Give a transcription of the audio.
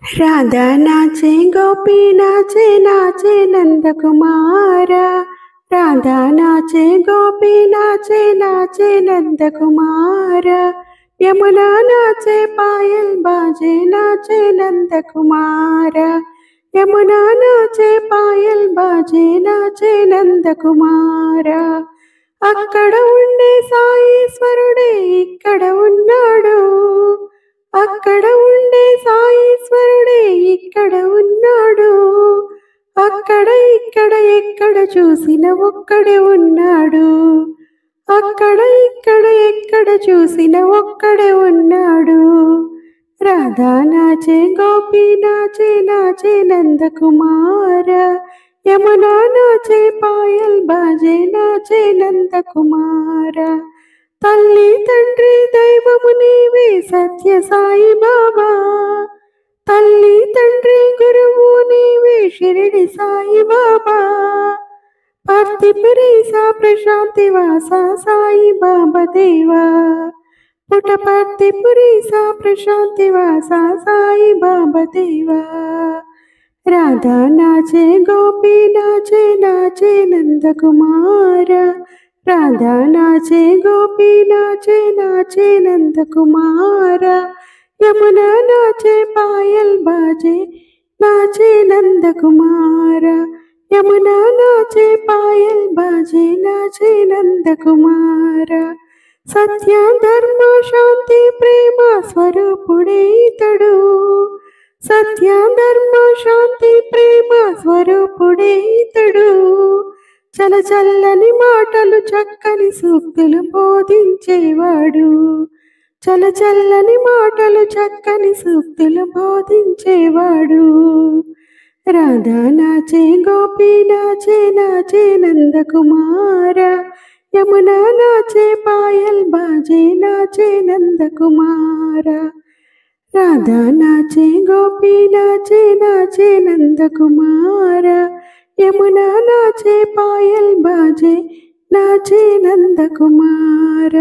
राधा नाचे गोपी नाचे नाचे नंद कुमार। राधा नाचे गोपी नाचे नाचे नंद कुमार। यमुना नाचे पायल बाजे नाचे नंद कुमार। यमुना नाचे पायल बाजे नाचे नंद कुमार। అక్కడ ఉండే సాయీశ్వరుడే ఇక్కడ ఉన్నాడు। అక్కడ ఉండే సాయీశ్వరుడే ఇక్కడ ఉన్నాడు। అక్కడ ఇక్కడ ఎక్కడ చూసిన ఒక్కడే ఉన్నాడు। అక్కడ ఇక్కడ ఎక్కడ చూసిన ఒక్కడే ఉన్నాడు। రాధా నాచే గోపి నాచే నాచే నంద కుమార। యమునా నాచే పాయల్ బాజే నాచే నంద కుమార। తల్లి తండ్రి దైవము నీవే సత్య సాయి బాబా। తల్లి తండ్రి గురువు నీవే షిరిడి సాయి బాబా। పార్థిపురీసా ప్రశాంతి వాస సాయి బాబా దేవా। పుటపర్తిపురీసా ప్రశాంతి వాస సాయి బాబా దేవా। राधा नाचे गोपी नाचे नाचे नंद कुमार। राधा नाचे गोपी नाचे नाचे नंद कुमार। यमुना नाचे पायल बाजे नाचे नंद कुमार। यमुना नाचे पायल बाजे नाचे नंद कुमार। सत्य धर्म शांति प्रेम स्वरूपुडे इतडु। సత్య ధర్మ శాంతి ప్రేమ స్వరూపుడే ఇతడు। చలచల్లని మాటలు చక్కని సూక్తులు బోధించేవాడు। చలచల్లని మాటలు చక్కని సూక్తులు బోధించేవాడు। రాధా నాచే గోపి నాచే నాచే నంద కుమార। యమునా నాచే పాయల్ బాజే నాచే నంద కుమార। राधा नाचे गोपी नाचे नाचे नंद कुमार। यमुना नाचे पायल बाजे नाचे नंद कुमार।